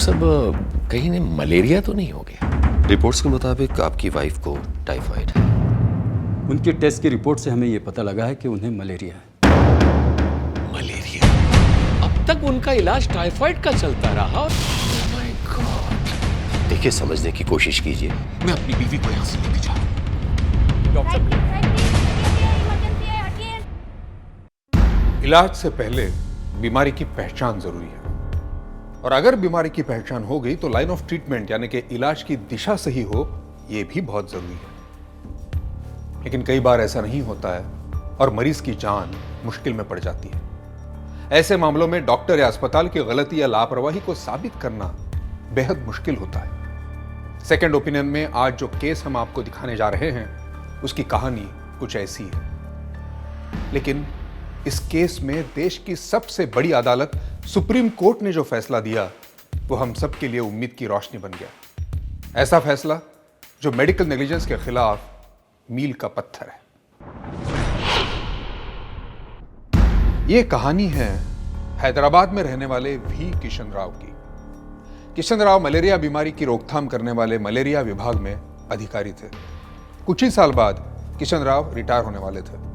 साहब कहीं ने मलेरिया तो नहीं हो गया? रिपोर्ट्स के मुताबिक आपकी वाइफ को टाइफाइड है। उनके टेस्ट की रिपोर्ट से हमें ये पता लगा है कि उन्हें मलेरिया है। मलेरिया? अब तक उनका इलाज टाइफाइड का चलता रहा। Oh my God! देखिए, समझने की कोशिश कीजिए। मैं अपनी बीवी को यहाँ से लेके जा रहा हूँ। इलाज से पहले बीमारी की पहचान जरूरी है, और अगर बीमारी की पहचान हो गई तो लाइन ऑफ ट्रीटमेंट यानी कि इलाज की दिशा सही हो, यह भी बहुत जरूरी है। लेकिन कई बार ऐसा नहीं होता है और मरीज की जान मुश्किल में पड़ जाती है। ऐसे मामलों में डॉक्टर या अस्पताल की गलती या लापरवाही को साबित करना बेहद मुश्किल होता है। सेकेंड ओपिनियन में आज जो केस हम आपको दिखाने जा रहे हैं, उसकी कहानी कुछ ऐसी है। लेकिन इस केस में देश की सबसे बड़ी अदालत सुप्रीम कोर्ट ने जो फैसला दिया, वो हम सब के लिए उम्मीद की रोशनी बन गया। ऐसा फैसला जो मेडिकल नेग्लिजेंस के खिलाफ मील का पत्थर है। यह कहानी है हैदराबाद में रहने वाले वी किशन राव की। किशन राव मलेरिया बीमारी की रोकथाम करने वाले मलेरिया विभाग में अधिकारी थे। कुछ ही साल बाद किशन राव रिटायर होने वाले थे।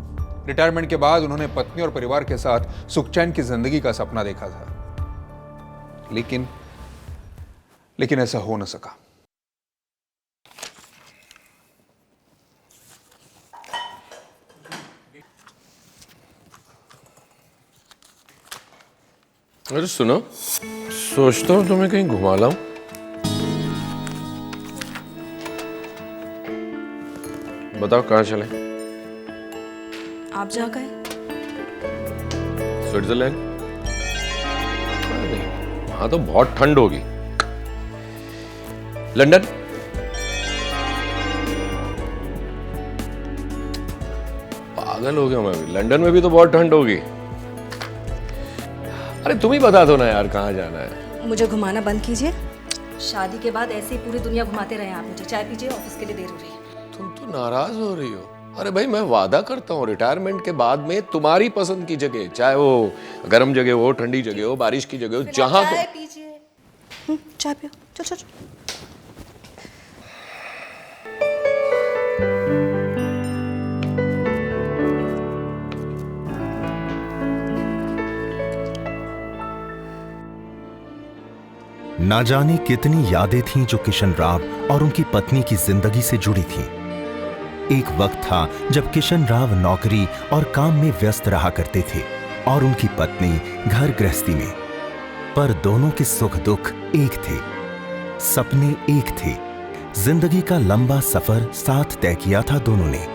रिटायरमेंट के बाद उन्होंने पत्नी और परिवार के साथ सुखचैन की जिंदगी का सपना देखा था, लेकिन ऐसा हो न सका। अरे सुनो, सोचता हूँ तुम्हें कहीं घुमा लाऊं। बताओ कहाँ चले? आप जहाँ गए? स्विट्जरलैंड? नहीं, वहां तो बहुत ठंड होगी। लंदन? पागल हो गया मैं भी। लंदन में भी तो बहुत ठंड होगी। अरे तुम ही बता दो ना यार, कहाँ जाना है? मुझे घुमाना बंद कीजिए। शादी के बाद ऐसे ही पूरी दुनिया घुमाते रहे आप मुझे। चाय पीजिए, ऑफिस के लिए देर हो रही है। तुम तो नाराज हो रही हो। अरे भाई, मैं वादा करता हूँ रिटायरमेंट के बाद में तुम्हारी पसंद की जगह, चाहे वो गर्म जगह हो, ठंडी जगह हो, बारिश की जगह हो, जहां चाय पीजिए। चाय पियो, चल चल चल। ना जाने कितनी यादें थीं जो किशन राव और उनकी पत्नी की जिंदगी से जुड़ी थीं। एक वक्त था जब किशन राव नौकरी और काम में व्यस्त रहा करते थे और उनकी पत्नी घर गृहस्थी में। पर दोनों के सुख दुख एक थे, सपने एक थे। जिंदगी का लंबा सफर साथ तय किया था दोनों ने।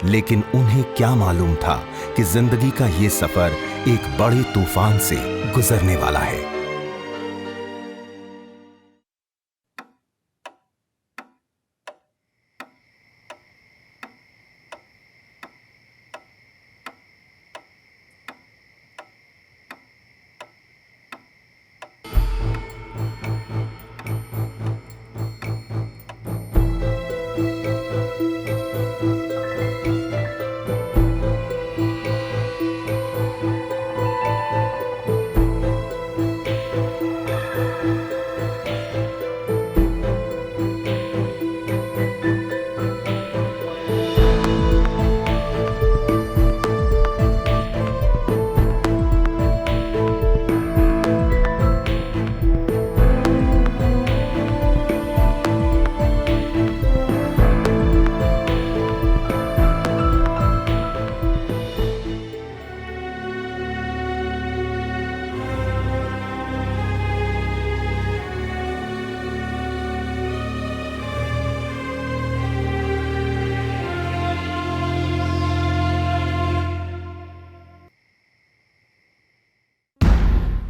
लेकिन उन्हें क्या मालूम था कि जिंदगी का ये सफर एक बड़े तूफान से गुजरने वाला है।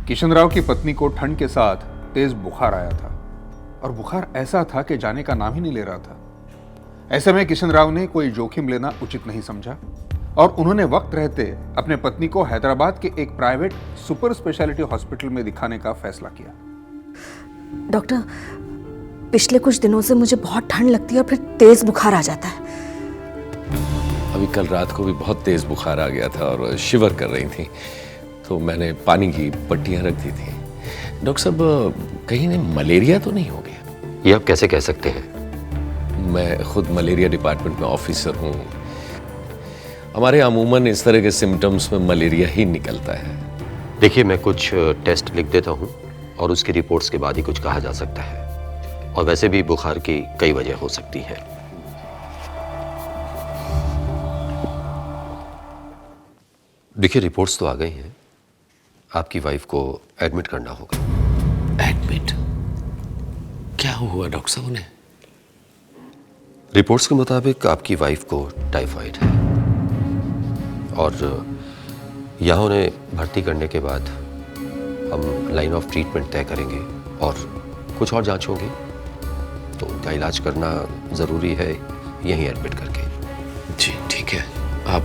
किशन राव की पत्नी को ठंड के साथ तेज बुखार आया था, और बुखार ऐसा था कि जाने का नाम ही नहीं ले रहा था। ऐसे में किशन राव ने कोई जोखिम लेना उचित नहीं समझा और उन्होंने वक्त रहते अपने पत्नी को हैदराबाद के एक प्राइवेट सुपर स्पेशलिटी हॉस्पिटल में दिखाने का फैसला किया। डॉक्टर, पिछले कुछ दिनों से मुझे बहुत ठंड लगती है और फिर तेज बुखार आ जाता है। अभी कल रात को भी बहुत तेज बुखार आ गया था और शिवर कर रही थी, तो मैंने पानी की पट्टियां रख दी थी। डॉक्टर साहब कहीं नहीं मलेरिया तो नहीं हो गया? ये आप कैसे कह सकते हैं? मैं खुद मलेरिया डिपार्टमेंट में ऑफिसर हूँ। हमारे अमूमन इस तरह के सिम्टम्स में मलेरिया ही निकलता है। देखिए, मैं कुछ टेस्ट लिख देता हूँ और उसकी रिपोर्ट्स के बाद ही कुछ कहा जा सकता है। और वैसे भी बुखार की कई वजह हो सकती है। देखिए, रिपोर्ट्स तो आ गई हैं। आपकी वाइफ को एडमिट करना होगा। एडमिट? क्या हुआ डॉक्टर साहब उन्हें? रिपोर्ट्स के मुताबिक आपकी वाइफ को टाइफाइड है और यहाँ उन्हें भर्ती करने के बाद हम लाइन ऑफ ट्रीटमेंट तय करेंगे और कुछ और जांच होगी, तो उनका इलाज करना ज़रूरी है यहीं एडमिट करके। जी ठीक है, आप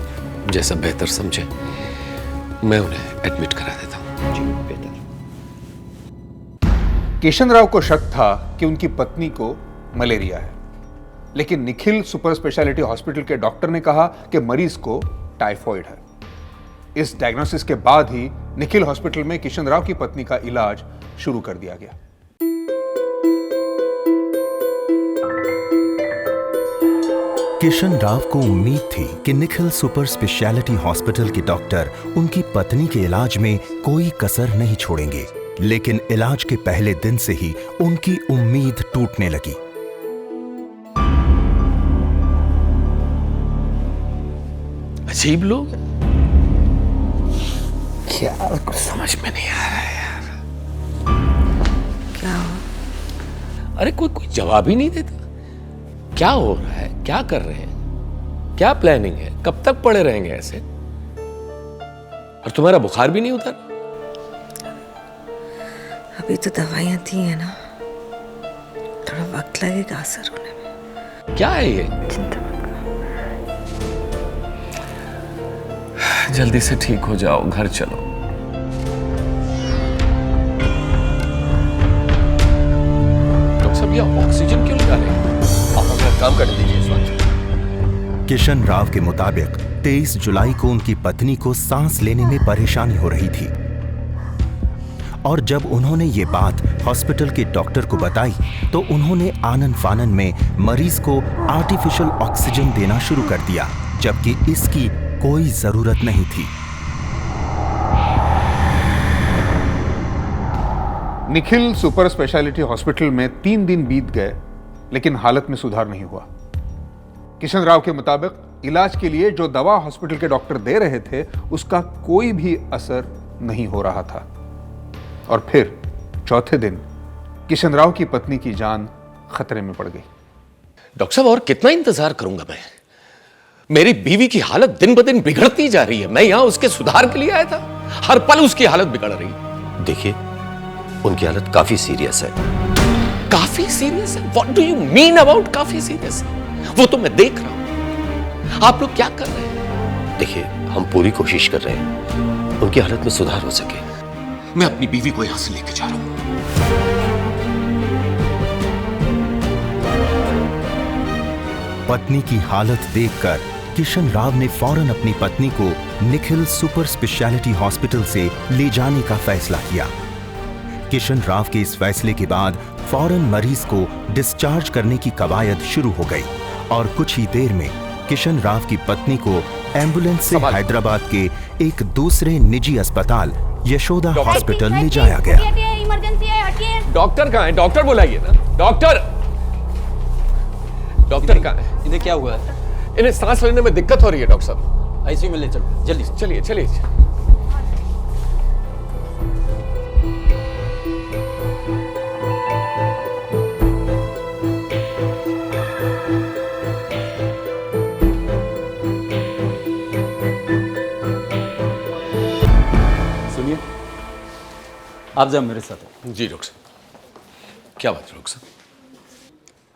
जैसा बेहतर समझें। मैं उन्हें एडमिट करा देता हूँ। जी बेहतर। किशन राव को शक था कि उनकी पत्नी को मलेरिया है, लेकिन निखिल सुपर स्पेशलिटी हॉस्पिटल के डॉक्टर ने कहा कि मरीज को टाइफाइड है। इस डायग्नोसिस के बाद ही निखिल हॉस्पिटल में किशन राव की पत्नी का इलाज शुरू कर दिया गया। किशन राव को उम्मीद थी कि निखिल सुपर स्पेशलिटी हॉस्पिटल के डॉक्टर उनकी पत्नी के इलाज में कोई कसर नहीं छोड़ेंगे, लेकिन इलाज के पहले दिन से ही उनकी उम्मीद टूटने लगी। अजीब लोग क्या, कुछ समझ में नहीं आ रहा है यार। क्या हुआ? अरे कोई जवाब ही नहीं देता। क्या हो रहा है, क्या कर रहे हैं, क्या प्लानिंग है, कब तक पड़े रहेंगे ऐसे? और तुम्हारा बुखार भी नहीं उतर? अभी तो दवाइयां दी है ना, थोड़ा वक्त लगेगा असर होने में। क्या है ये? चिंता मत करो। जल्दी से ठीक हो जाओ, घर चलो। डॉक्टर साहब ये ऑक्सीजन क्यों लगा रहे हैं? आप अपना काम करने दीजिए इस वक्त। किशन राव के मुताबिक 23 जुलाई को उनकी पत्नी को सांस लेने में परेशानी हो रही थी और जब उन्होंने ये बात हॉस्पिटल के डॉक्टर को बताई तो उन्होंने आनन फानन में मरीज को आर्टिफिशियल ऑक्सीजन देना शुरू कर दिया, जबकि इसकी कोई जरूरत नहीं थी। निखिल सुपर स्पेशलिटी हॉस्पिटल में 3 दिन बीत गए, लेकिन हालत में सुधार नहीं हुआ। किशन राव के मुताबिक इलाज के लिए जो दवा हॉस्पिटल के डॉक्टर दे रहे थे उसका कोई भी असर नहीं हो रहा था। और फिर चौथे दिन किशन राव की पत्नी की जान खतरे में पड़ गई। डॉक्टर साहब और कितना इंतजार करूंगा मैं? मेरी बीवी की हालत दिन ब दिन बिगड़ती जा रही है। मैं यहां उसके सुधार के लिए आया था, हर पल उसकी हालत बिगड़ रही है। देखिए, उनकी हालत काफी सीरियस है। काफी सीरियस है? What do you mean about काफी सीरियस? वो तो मैं देख रहा हूं। आप लोग क्या कर रहे हैं? देखिए, हम पूरी कोशिश कर रहे हैं उनकी हालत में सुधार हो सके। मैं अपनी बीवी को यहां से लेके जा रहा हूं। पत्नी की हालत देखकर किशन राव ने फौरन अपनी पत्नी को निखिल सुपर स्पेशलिटी हॉस्पिटल से ले जाने का फैसला किया। किशन राव के इस फैसले के बाद फौरन मरीज को डिस्चार्ज करने की कवायद शुरू हो गई और कुछ ही देर में किशन राव की पत्नी को एम्बुलेंस से हैदराबाद के एक दूसरे निजी अस्पताल यशोदा हॉस्पिटल ले जाया गया। इमरजेंसी है, हटिए। डॉक्टर कहाँ है? डॉक्टर बुलाइए ना। डॉक्टर कहाँ है? इन्हें क्या हुआ है? इन्हें सांस लेने में दिक्कत हो रही है डॉक्टर साहब। आईसीयू में ले चलो जल्दी से। चलिए चलिए। सुनिए, आप जाओ मेरे साथ। जी डॉक्टर साहब। क्या बात है डॉक्टर साहब?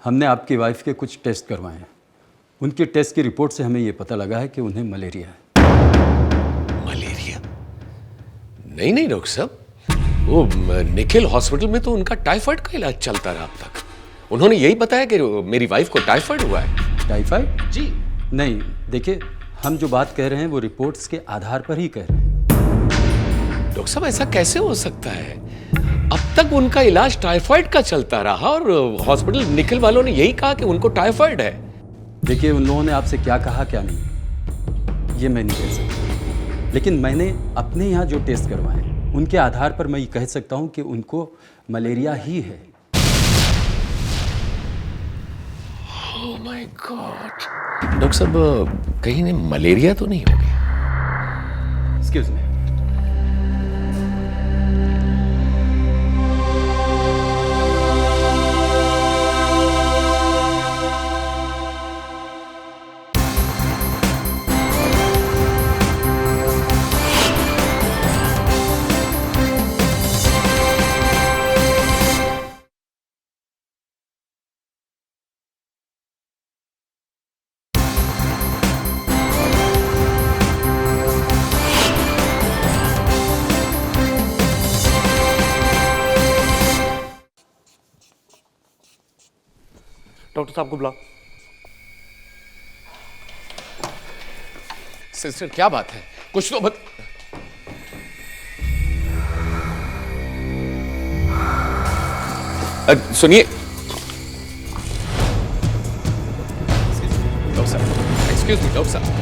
हमने आपकी वाइफ के कुछ टेस्ट करवाए हैं। उनकी टेस्ट की रिपोर्ट से हमें ये पता लगा है कि उन्हें मलेरिया है। मलेरिया? नहीं नहीं डॉक्टर साहब, वो निखिल हॉस्पिटल में तो उनका टाइफाइड का इलाज चलता रहा अब तक। उन्होंने यही बताया कि मेरी वाइफ को टाइफाइड हुआ है। टाइफाइड? जी नहीं, देखिए, हम जो बात कह रहे हैं वो रिपोर्ट्स के आधार पर ही कह रहे हैं। डॉक्टर साहब ऐसा कैसे हो सकता है? अब तक उनका इलाज टाइफाइड का चलता रहा और हॉस्पिटल निखिल वालों ने यही कहा कि उनको टाइफाइड है। देखिए, उन लोगों ने आपसे क्या कहा क्या नहीं ये मैं नहीं कह सकता, लेकिन मैंने अपने यहाँ जो टेस्ट करवाए उनके आधार पर मैं ये कह सकता हूँ कि उनको मलेरिया ही है। Oh my God. डॉक्टर साहब, कहीं इन्हें मलेरिया तो नहीं हो गया? Excuse me. डॉक्टर साहब को बुला। सिस्टर, क्या बात है? कुछ तो सुनिए डॉक्टर साहब, एक्सक्यूज मी डॉक्टर साहब।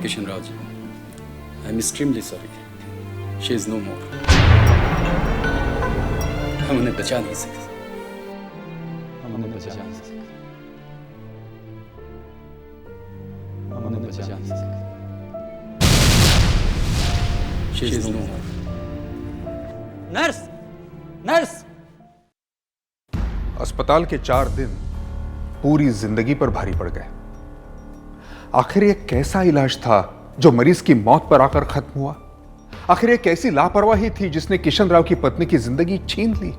Kishan Rao ji, I am extremely sorry, she is no more. हम उन्हें बचा नहीं सकते, हम उन्हें बचा नहीं सकते, हम उन्हें बचा नहीं सकते। She is no more. Nurse, nurse. अस्पताल के 4 दिन पूरी जिंदगी पर भारी पड़ गए। आखिर ये कैसा इलाज था जो मरीज की मौत पर आकर खत्म हुआ? आखिर ये कैसी लापरवाही थी जिसने किशन राव की पत्नी की जिंदगी छीन ली?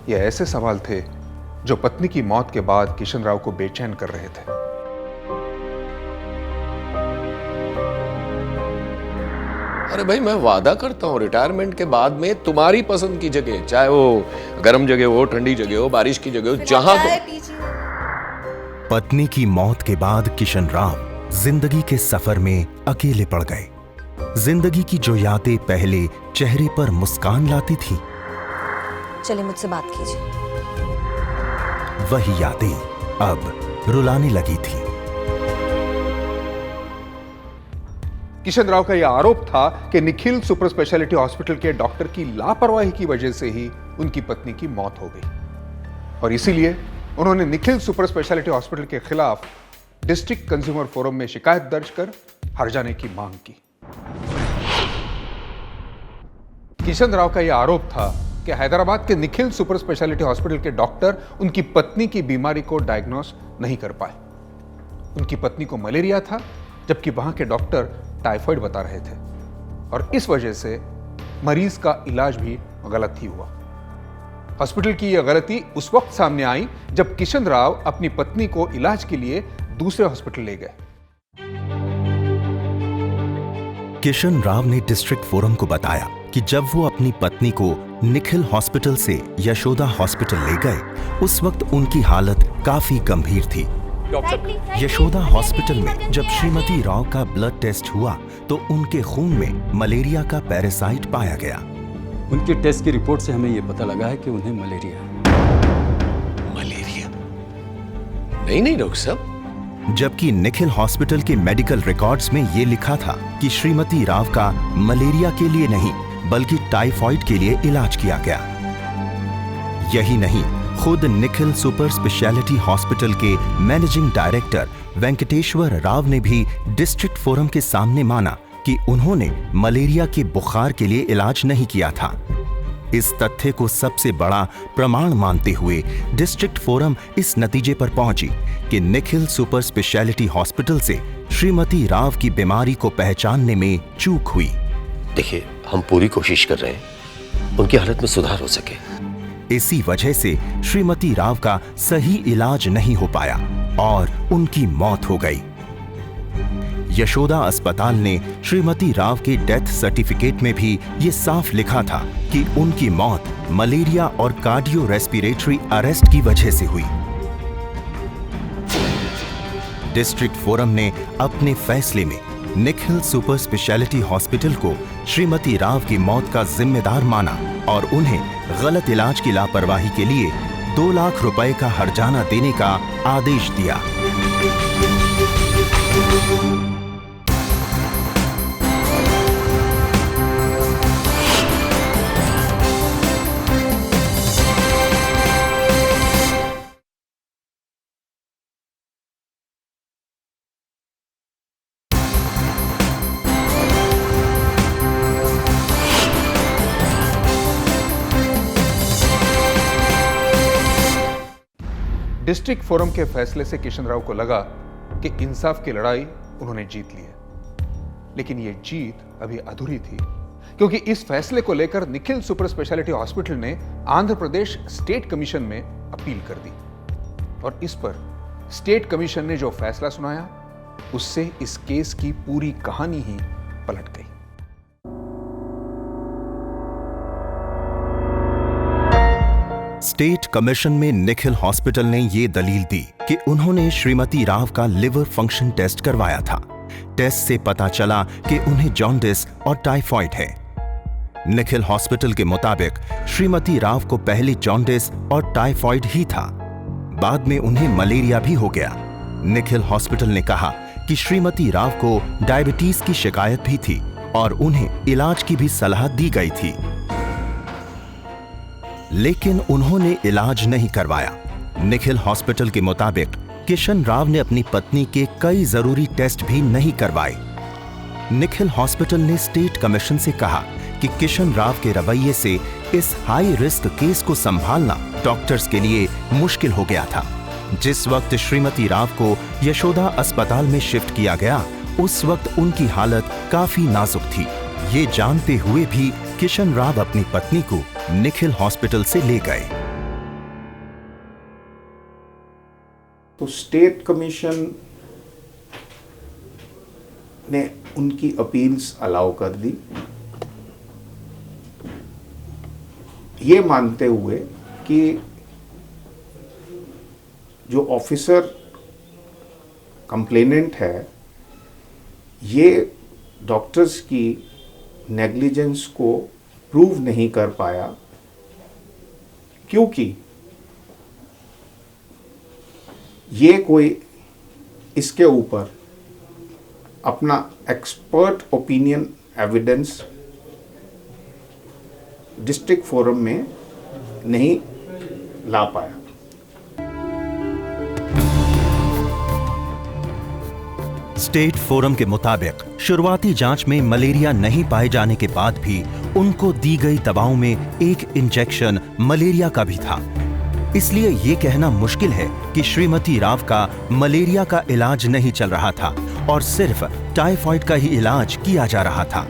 ये ऐसे सवाल थे जो पत्नी की मौत के बाद किशन राव को बेचैन कर रहे थे। अरे भाई, मैं वादा करता हूँ रिटायरमेंट के बाद में तुम्हारी पसंद की जगह, चाहे वो गर्म जगह हो, ठंडी जगह हो, बारिश की जगह हो, जहां पत्नी की मौत के बाद किशन राव जिंदगी के सफर में अकेले पड़ गए। जिंदगी की जो यादें पहले चेहरे पर मुस्कान लाती थी, चलिए मुझसे बात कीजिए। वही यादें अब रुलाने लगी थी। किशन राव का यह आरोप था कि निखिल सुपर स्पेशलिटी हॉस्पिटल के डॉक्टर की लापरवाही की वजह से ही उनकी पत्नी की मौत हो गई और इसीलिए उन्होंने निखिल सुपर स्पेशलिटी हॉस्पिटल के खिलाफ डिस्ट्रिक्ट कंज्यूमर फोरम में शिकायत दर्ज कर हर्जाने की मांग की। किशन राव का यह आरोप था कि हैदराबाद के निखिल सुपर स्पेशलिटी हॉस्पिटल के डॉक्टर उनकी पत्नी की बीमारी को डायग्नोस नहीं कर पाए। उनकी पत्नी को मलेरिया था, जबकि वहां के डॉक्टर टाइफाइड बता रहे थे और इस वजह से मरीज का इलाज भी गलत ही हुआ। हॉस्पिटल की यह गलती उस वक्त सामने आई जब किशन राव अपनी पत्नी को इलाज के लिए दूसरे हॉस्पिटल ले गए। किशन राव ने डिस्ट्रिक्ट फोरम को बताया कि जब वो अपनी पत्नी को निखिल हॉस्पिटल से यशोदा हॉस्पिटल ले गए, उस वक्त उनकी हालत काफी गंभीर थी। यशोदा हॉस्पिटल में जब श्रीमती राव का ब्लड टेस्ट हुआ तो उनके खून में मलेरिया का पैरासाइट पाया गया। उनके टेस्ट की रिपोर्ट से हमें यह पता लगा है कि उन्हें मलेरिया है। मलेरिया? नहीं डॉक्टर साहब। जबकि निखिल हॉस्पिटल के मेडिकल रिकॉर्ड्स में यह लिखा था कि श्रीमती राव का मलेरिया के लिए नहीं बल्कि टाइफाइड के लिए इलाज किया गया। यही नहीं, खुद निखिल सुपर स्पेशलिटी हॉस्पिटल के मैनेजिंग डायरेक्टर वेंकटेश्वर राव ने भी डिस्ट्रिक्ट फोरम के सामने माना कि उन्होंने मलेरिया के बुखार के लिए इलाज नहीं किया था। इस तथ्य को सबसे बड़ा प्रमाण मानते हुए डिस्ट्रिक्ट फोरम इस नतीजे पर पहुंची कि निखिल सुपर स्पेशलिटी हॉस्पिटल से श्रीमती राव की बीमारी को पहचानने में चूक हुई। देखिए, हम पूरी कोशिश कर रहे हैं उनकी हालत में सुधार हो सके। इसी वजह से श्रीमती राव का सही इलाज नहीं हो पाया और उनकी मौत हो गई। यशोदा अस्पताल ने श्रीमती राव के डेथ सर्टिफिकेट में भी ये साफ लिखा था कि उनकी मौत मलेरिया और कार्डियो रेस्पिरेटरी अरेस्ट की वजह से हुई। डिस्ट्रिक्ट फोरम ने अपने फैसले में निखिल सुपर स्पेशलिटी हॉस्पिटल को श्रीमती राव की मौत का जिम्मेदार माना और उन्हें गलत इलाज की लापरवाही के लिए 2 लाख रुपए का हर्जाना देने का आदेश दिया। डिस्ट्रिक्ट फोरम के फैसले से किशन राव को लगा कि इंसाफ की लड़ाई उन्होंने जीत ली है, लेकिन यह जीत अभी अधूरी थी, क्योंकि इस फैसले को लेकर निखिल सुपर स्पेशलिटी हॉस्पिटल ने आंध्र प्रदेश स्टेट कमीशन में अपील कर दी और इस पर स्टेट कमीशन ने जो फैसला सुनाया उससे इस केस की पूरी कहानी ही पलट गई। स्टेट कमीशन में निखिल हॉस्पिटल ने ये दलील दी कि उन्होंने श्रीमती राव का लिवर फंक्शन टेस्ट करवाया था। टेस्ट से पता चला कि उन्हें जॉन्डिस और टाइफाइड है। निखिल हॉस्पिटल के मुताबिक श्रीमती राव को पहले जॉन्डिस और टाइफाइड ही था, बाद में उन्हें मलेरिया भी हो गया। निखिल हॉस्पिटल ने कहा कि श्रीमती राव को डायबिटीज की शिकायत भी थी और उन्हें इलाज की भी सलाह दी गई थी, लेकिन उन्होंने इलाज नहीं करवाया। निखिल हॉस्पिटल के मुताबिक किशन राव ने अपनी पत्नी के कई जरूरी टेस्ट भी नहीं करवाए। निखिल हॉस्पिटल ने स्टेट कमीशन से कहा कि किशन राव के रवैये से इस हाई रिस्क केस को संभालना डॉक्टर्स के लिए मुश्किल हो गया था। जिस वक्त श्रीमती राव को यशोदा अस्पताल में शिफ्ट किया गया, उस वक्त उनकी हालत काफी नाजुक थी। ये जानते हुए भी किशन राव अपनी पत्नी को निखिल हॉस्पिटल से ले गए। तो स्टेट कमीशन ने उनकी अपील्स अलाउ कर दी, ये मानते हुए कि जो ऑफिसर कंप्लेनेंट है ये डॉक्टर्स की नेग्लिजेंस को प्रूव नहीं कर पाया, क्योंकि ये कोई इसके ऊपर अपना expert opinion evidence district forum में नहीं ला पाया। स्टेट फोरम के मुताबिक शुरुआती जांच में मलेरिया नहीं पाए जाने के बाद भी उनको दी गई दवाओं में एक इंजेक्शन मलेरिया का भी था। इसलिए ये कहना मुश्किल है कि श्रीमती राव का मलेरिया का इलाज नहीं चल रहा था और सिर्फ टाइफाइड का ही इलाज किया जा रहा था।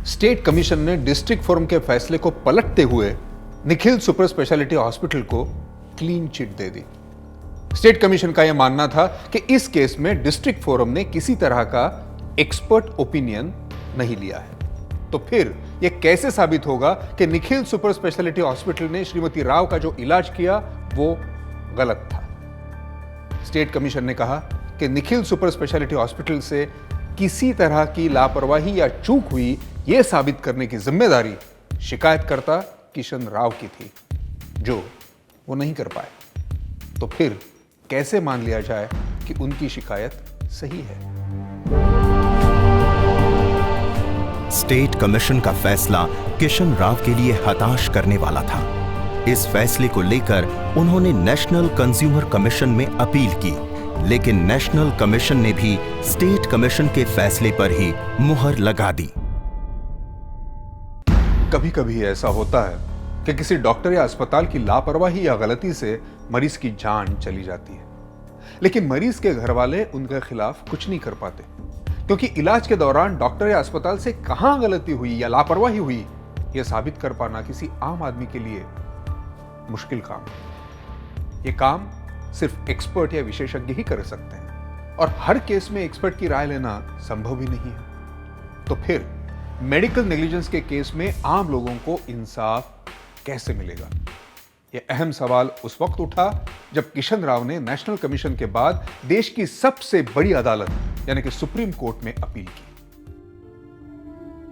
स्टेट कमीशन ने डिस्ट्रिक्ट फोरम के फैसले को पलटते हुए निखिल सुपर स्पेशलिटी हॉस्पिटल को क्लीन चिट दे दी। स्टेट कमीशन का यह मानना था कि इस केस में डिस्ट्रिक्ट फोरम ने किसी तरह का एक्सपर्ट ओपिनियन नहीं लिया है। तो फिर यह कैसे साबित होगा कि निखिल सुपर स्पेशलिटी हॉस्पिटल ने श्रीमती राव का जो इलाज किया वो गलत था? स्टेट कमीशन ने कहा कि निखिल सुपर स्पेशलिटी हॉस्पिटल से किसी तरह की लापरवाही या चूक हुई, यह साबित करने की जिम्मेदारी शिकायतकर्ता किशन राव की थी, जो वो नहीं कर पाए। तो फिर कैसे मान लिया जाए कि उनकी शिकायत सही है? स्टेट कमीशन का फैसला किशन राव के लिए हताश करने वाला था। इस फैसले को लेकर उन्होंने नेशनल कंज्यूमर कमीशन में अपील की, लेकिन नेशनल कमीशन ने भी स्टेट कमीशन के फैसले पर ही मुहर लगा दी। कभी कभी ऐसा होता है कि किसी डॉक्टर या अस्पताल की लापरवाही या गलती से मरीज की जान चली जाती है, लेकिन मरीज के घर वाले उनके खिलाफ कुछ नहीं कर पाते, क्योंकि इलाज के दौरान डॉक्टर या अस्पताल से कहां गलती हुई या लापरवाही हुई, यह साबित कर पाना किसी आम आदमी के लिए मुश्किल काम है। यह काम सिर्फ एक्सपर्ट या विशेषज्ञ ही कर सकते हैं, और हर केस में एक्सपर्ट की राय लेना संभव भी नहीं है। तो फिर मेडिकल नेग्लिजेंस के केस में आम लोगों को इंसाफ कैसे मिलेगा? यह अहम सवाल उस वक्त उठा जब किशन राव ने नेशनल कमीशन के बाद देश की सबसे बड़ी अदालत यानी कि सुप्रीम कोर्ट में अपील की।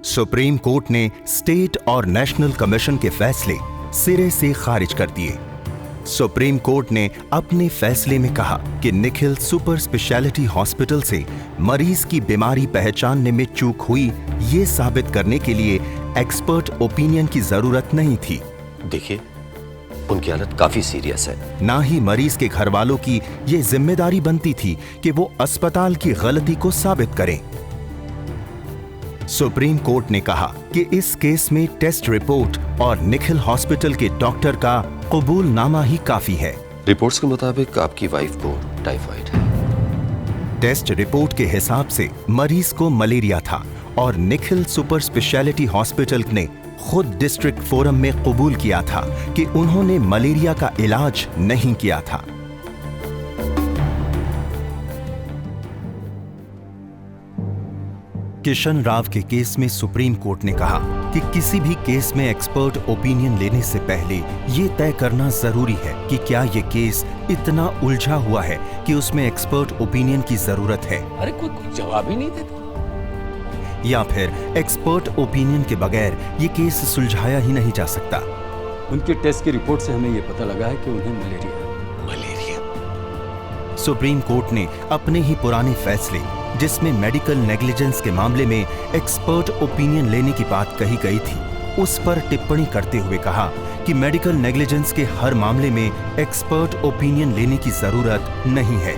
सुप्रीम कोर्ट ने स्टेट और नेशनल कमीशन के फैसले सिरे से खारिज कर दिए। सुप्रीम कोर्ट ने अपने फैसले में कहा कि निखिल सुपर स्पेशलिटी हॉस्पिटल से मरीज की बीमारी पहचानने में चूक हुई, ये साबित करने के लिए एक्सपर्ट ओपिनियन की जरूरत नहीं थी। देखिए, उनकी हालत काफी सीरियस है। ना ही मरीज के घर वालों की ये जिम्मेदारी बनती थी कि वो अस्पताल की गलती को साबित करें। सुप्रीम कोर्ट ने कहा कि इस केस में टेस्ट रिपोर्ट और निखिल हॉस्पिटल के डॉक्टर का कबूलनामा ही काफी है। रिपोर्ट्स के मुताबिक आपकी वाइफ को टाइफाइड है। टेस्ट रिपोर्ट के हिसाब से मरीज को मलेरिया था और निखिल सुपर स्पेशलिटी हॉस्पिटल ने खुद डिस्ट्रिक्ट फोरम में कबूल किया था कि उन्होंने मलेरिया का इलाज नहीं किया था। किशन राव के केस में सुप्रीम कोर्ट ने कहा कि किसी भी केस में एक्सपर्ट ओपिनियन लेने से पहले ये तय करना जरूरी है कि क्या ये केस इतना उलझा हुआ है कि उसमें एक्सपर्ट ओपिनियन की जरूरत है। अरे कोई जवाब ही नहीं देता, या फिर एक्सपर्ट ओपिनियन के बगैर ये केस सुलझाया ही नहीं जा सकता। उनके टेस्ट की रिपोर्ट से हमें ये पता लगा है कि उन्हें मलेरिया है। सुप्रीम कोर्ट ने अपने ही पुराने फैसले, जिसमें मेडिकल नेग्लिजेंस के मामले में एक्सपर्ट ओपिनियन लेने की बात कही गई थी, उस पर टिप्पणी करते हुए कहा कि मेडिकल नेग्लिजेंस के हर मामले में एक्सपर्ट ओपिनियन लेने की जरूरत नहीं है।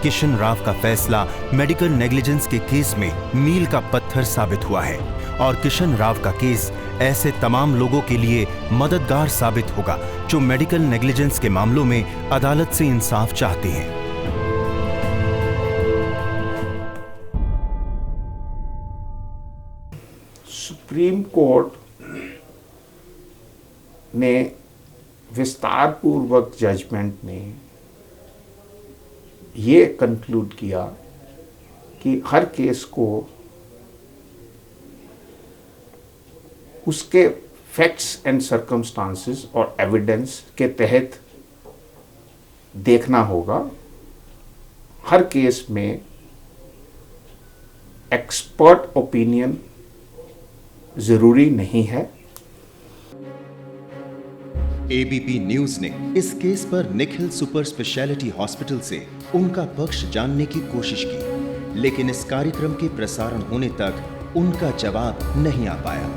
किशन राव का फैसला मेडिकल नेग्लिजेंस के केस में मील का पत्थर साबित हुआ है और किशन राव का केस ऐसे तमाम लोगों के लिए मददगार साबित होगा जो मेडिकल नेग्लिजेंस के मामलों में अदालत से इंसाफ चाहते हैं। सुप्रीम कोर्ट ने विस्तार पूर्वक जजमेंट में ये कंक्लूड किया कि हर केस को उसके फैक्ट्स एंड सर्कमस्टांसेस और एविडेंस के तहत देखना होगा। हर केस में एक्सपर्ट ओपिनियन जरूरी नहीं है। एबीपी न्यूज ने इस केस पर निखिल सुपर स्पेशलिटी हॉस्पिटल से उनका पक्ष जानने की कोशिश की, लेकिन इस कार्यक्रम के प्रसारण होने तक उनका जवाब नहीं आ पाया।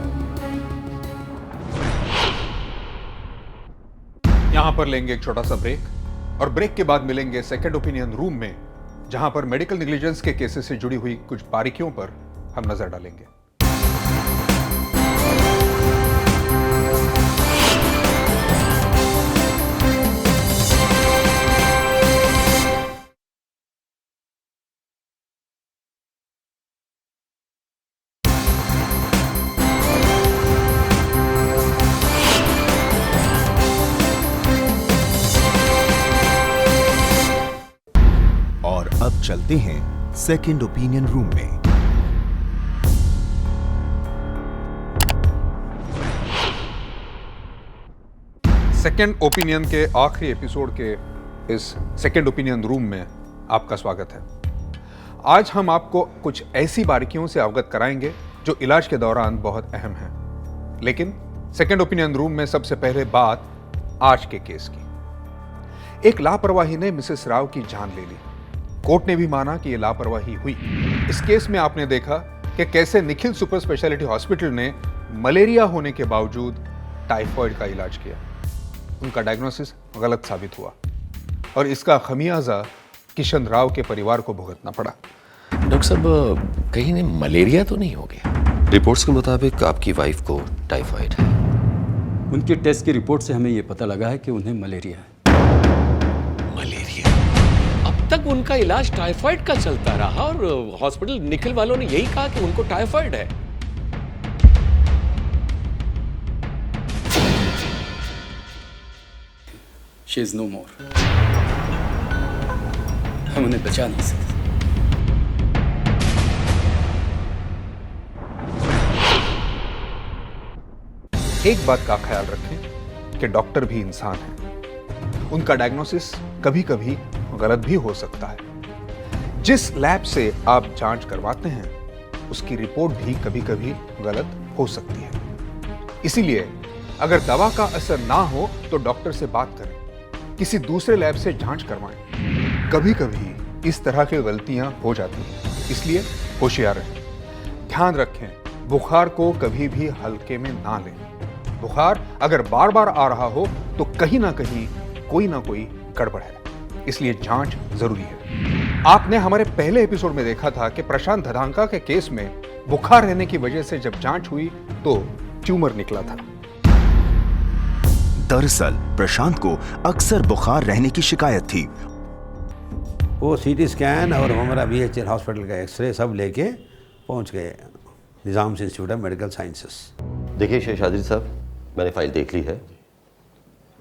यहां पर लेंगे एक छोटा सा ब्रेक और ब्रेक के बाद मिलेंगे सेकंड ओपिनियन रूम में, जहां पर मेडिकल नेग्लिजेंस के केसेस से जुड़ी हुई कुछ बारीकियों पर हम नजर डालेंगे। और अब चलते हैं सेकंड ओपिनियन रूम में। सेकंड ओपिनियन के आखिरी एपिसोड के इस सेकंड ओपिनियन रूम में आपका स्वागत है। आज हम आपको कुछ ऐसी बारीकियों से अवगत कराएंगे जो इलाज के दौरान बहुत अहम है। लेकिन सेकंड ओपिनियन रूम में सबसे पहले बात आज के केस की। एक लापरवाही ने मिसेस राव की जान ले ली। कोर्ट ने भी माना कि यह लापरवाही हुई। इस केस में आपने देखा कि कैसे निखिल सुपर स्पेशलिटी हॉस्पिटल ने मलेरिया होने के बावजूद टाइफाइड का इलाज किया। उनका डायग्नोसिस गलत साबित हुआ और इसका खमियाजा किशन राव के परिवार को भुगतना पड़ा। डॉक्टर साहब कहीं इन्हें मलेरिया तो नहीं हो गया? रिपोर्ट्स के मुताबिक आपकी वाइफ को टाइफाइड है। उनके टेस्ट की रिपोर्ट से हमें ये पता लगा है कि उन्हें मलेरिया है। मलेरिया? अब तक उनका इलाज टाइफाइड का चलता रहा और हॉस्पिटल निखिल वालों ने यही कहा कि उनको टाइफाइड है। She is no more. हम उन्हें बचा नहीं सकते। एक बात का ख्याल रखें कि डॉक्टर भी इंसान है, उनका डायग्नोसिस कभी कभी गलत भी हो सकता है। जिस लैब से आप जांच करवाते हैं उसकी रिपोर्ट भी कभी कभी गलत हो सकती है। इसीलिए अगर दवा का असर ना हो तो डॉक्टर से बात करें, किसी दूसरे लैब से जांच करवाएं। कभी कभी इस तरह की गलतियां हो जाती हैं, इसलिए होशियार रहें। ध्यान रखें, बुखार को कभी भी हल्के में ना लें। बुखार अगर बार बार आ रहा हो तो कहीं ना कोई गड़बड़ है, इसलिए जांच जरूरी है। आपने हमारे पहले एपिसोड में देखा था कि प्रशांत धधांका के केस में बुखार रहने की वजह से जब जांच हुई तो ट्यूमर निकला था। दरअसल प्रशांत को अक्सर बुखार रहने की शिकायत थी। वो सीटी स्कैन और हमारा BHL हॉस्पिटल का एक्सरे सब लेके पहुंच गए निज़ाम इंस्टीट्यूट ऑफ मेडिकल साइंसेस। देखिए शेषाद्री साहब, मैंने फाइल देख ली है।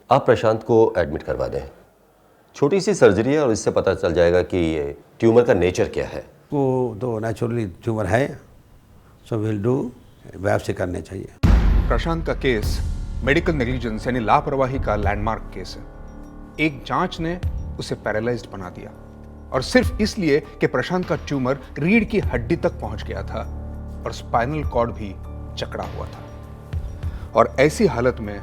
आप प्रशांत को एडमिट करवा दें। छोटी सी सर्जरी है और इससे पता चल जाएगा कि ये ट्यूमर का नेचर क्या है। वो तो नेचुरली ट्यूमर है, सो विल डू, बायोप्सी करने चाहिए। प्रशांत का केस मेडिकल नेग्लिजेंस यानी लापरवाही का लैंडमार्क केस है। एक जांच ने उसे पैरालाइज्ड बना दिया और सिर्फ इसलिए कि प्रशांत का ट्यूमर रीढ़ की हड्डी तक पहुंच गया था और स्पाइनल कॉर्ड भी जकड़ा हुआ था। और ऐसी हालत में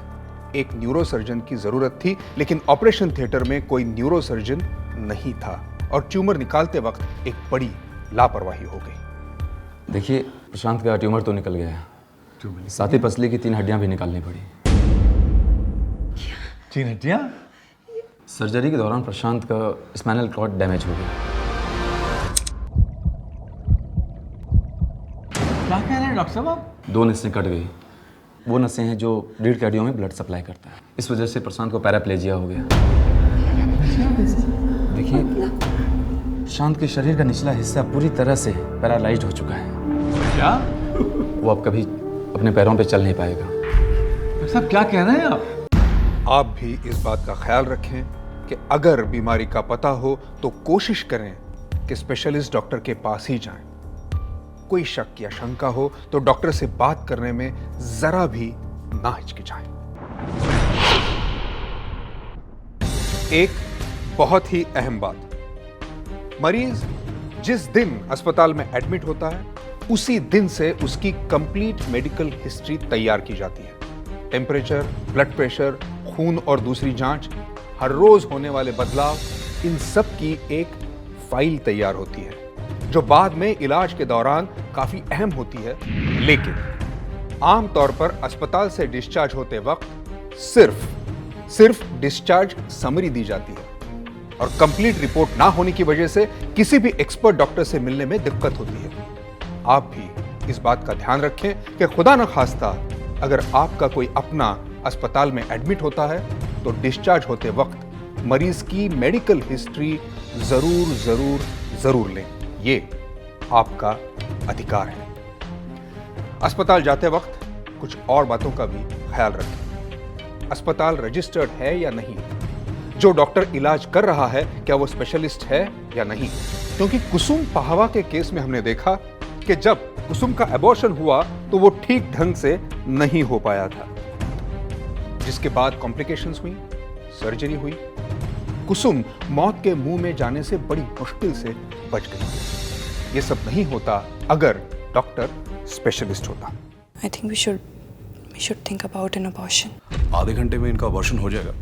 एक न्यूरोसर्जन की जरूरत थी, लेकिन ऑपरेशन थिएटर में कोई न्यूरोसर्जन नहीं था और ट्यूमर निकालते वक्त एक बड़ी लापरवाही हो गई। देखिए, प्रशांत का ट्यूमर तो निकल गया, साथ ही पसली की 3 हड्डियां भी निकालनी पड़ी। 3 हड्डियां? सर्जरी के दौरान प्रशांत का स्पाइनल कॉर्ड डैमेज हो गया। क्या कह रहे हैं डॉक्टर साहब आप? 2 नसें कट गई। वो नसें हैं जो रीढ़ की हड्डियों में ब्लड सप्लाई करता है। इस वजह से प्रशांत को पैराप्लेजिया हो गया। देखिए, प्रशांत के शरीर का निचला हिस्सा पूरी तरह से पैरालाइज्ड हो चुका है। क्या? वो अब कभी अपने पैरों पे चल नहीं पाएगा। डॉक्टर साहब क्या कह रहे हैं आप? आप भी इस बात का ख्याल रखें कि अगर बीमारी का पता हो तो कोशिश करें कि स्पेशलिस्ट डॉक्टर के पास ही जाएं। कोई शक या शंका हो तो डॉक्टर से बात करने में जरा भी ना हिचकिचाएं। एक बहुत ही अहम बात, मरीज जिस दिन अस्पताल में एडमिट होता है उसी दिन से उसकी कंप्लीट मेडिकल हिस्ट्री तैयार की जाती है। टेम्परेचर, ब्लड प्रेशर, खून और दूसरी जांच, हर रोज होने वाले बदलाव, इन सब की एक फाइल तैयार होती है जो बाद में इलाज के दौरान काफी अहम होती है। लेकिन आमतौर पर अस्पताल से डिस्चार्ज होते वक्त सिर्फ डिस्चार्ज समरी दी जाती है और कंप्लीट रिपोर्ट ना होने की वजह से किसी भी एक्सपर्ट डॉक्टर से मिलने में दिक्कत होती है। आप भी इस बात का ध्यान रखें कि खुदा न खास्ता अगर आपका कोई अपना अस्पताल में एडमिट होता है तो डिस्चार्ज होते वक्त मरीज की मेडिकल हिस्ट्री जरूर लें। ये आपका अधिकार है। अस्पताल जाते वक्त कुछ और बातों का भी ख्याल रखें। अस्पताल रजिस्टर्ड है या नहीं, जो डॉक्टर इलाज कर रहा है क्या वो स्पेशलिस्ट है या नहीं, क्योंकि कुसुम पाहवा के केस में हमने देखा कि जब कुसुम का एबॉर्शन हुआ तो वो ठीक ढंग से नहीं हो पाया था, जिसके बाद कॉम्प्लिकेशंस हुई, सर्जरी हुई। कुसुम मौत के मुंह में जाने से बड़ी मुश्किल से बच गई। ये सब नहीं होता अगर डॉक्टर स्पेशलिस्ट होता। I think we should think about an abortion. आधे घंटे में इनका अबॉर्शन हो जाएगा,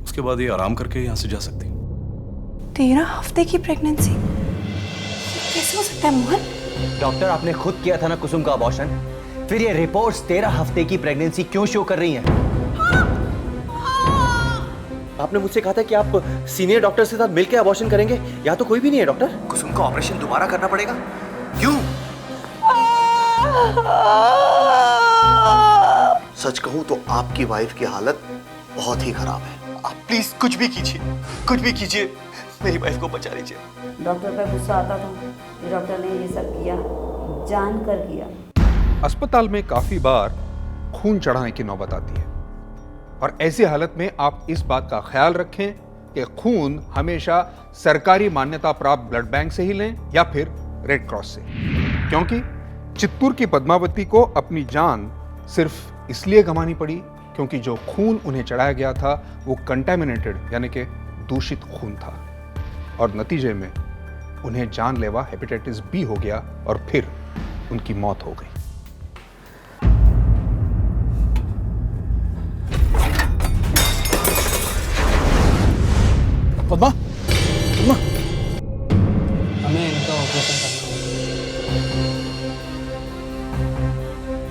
उसके बाद ये आराम करके यहाँ से जा सकती। 13 हफ्ते की प्रेगनेंसी कैसे हो सकता है मोहन? डॉक्टर, आपने खुद किया था ना कुसुम का अबॉर्शन, फिर ये रिपोर्ट्स 13 हफ्ते की प्रेगनेंसी क्यों शो कर रही हैं? आपने मुझसे कहा था कि आप सीनियर डॉक्टर के साथ मिलकर अबॉर्शन करेंगे। यहाँ तो कोई भी नहीं है डॉक्टर। कुसुम का ऑपरेशन दोबारा करना पड़ेगा। क्यों? सच कहूं तो आपकी वाइफ की हालत बहुत ही खराब है। आप प्लीज कुछ भी कीजिए, कुछ भी कीजिए, मेरी वाइफ को बचा लीजिए। डॉक्टर पर गुस्सा आता था कि डॉक्टर ने ये सब किया, जान कर किया। अस्पताल में काफी बार खून चढ़ाने की नौबत आती है और ऐसी हालत में आप इस बात का ख्याल रखें कि खून हमेशा सरकारी मान्यता प्राप्त ब्लड बैंक से ही लें या फिर रेड क्रॉस से, क्योंकि चित्तूर की पद्मावती को अपनी जान सिर्फ इसलिए गंवानी पड़ी क्योंकि जो खून उन्हें चढ़ाया गया था वो कंटेमिनेटेड यानी कि दूषित खून था और नतीजे में उन्हें जानलेवा हेपेटाइटिस बी हो गया और फिर उनकी मौत हो गई। पद्मा, पद्मा, हमें इनका ऑपरेशन करना है।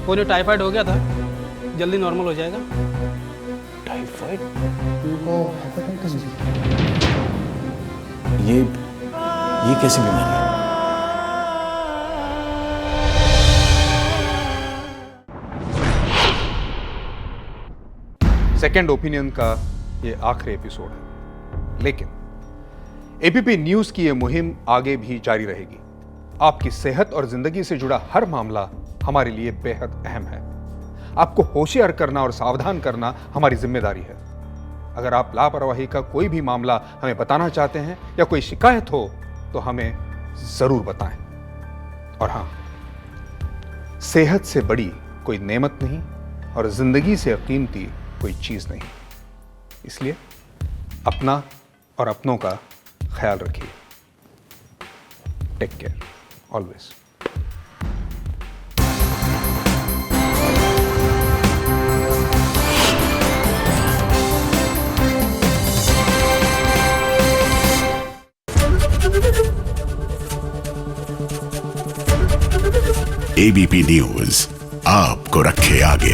वो जो टाइफाइड हो गया था जल्दी नॉर्मल हो जाएगा। टाइफाइड? ये कैसी बीमारी है? सेकेंड ओपिनियन का ये आखिरी एपिसोड है, लेकिन एबीपी न्यूज की यह मुहिम आगे भी जारी रहेगी। आपकी सेहत और जिंदगी से जुड़ा हर मामला हमारे लिए बेहद अहम है। आपको होशियार करना और सावधान करना हमारी जिम्मेदारी है। अगर आप लापरवाही का कोई भी मामला हमें बताना चाहते हैं या कोई शिकायत हो तो हमें जरूर बताएं। और हां, सेहत से बड़ी कोई नेमत नहीं और जिंदगी से कीमती कोई चीज नहीं, इसलिए अपना और अपनों का ख्याल रखिए। Take care always. ABP news आपको रखे आगे।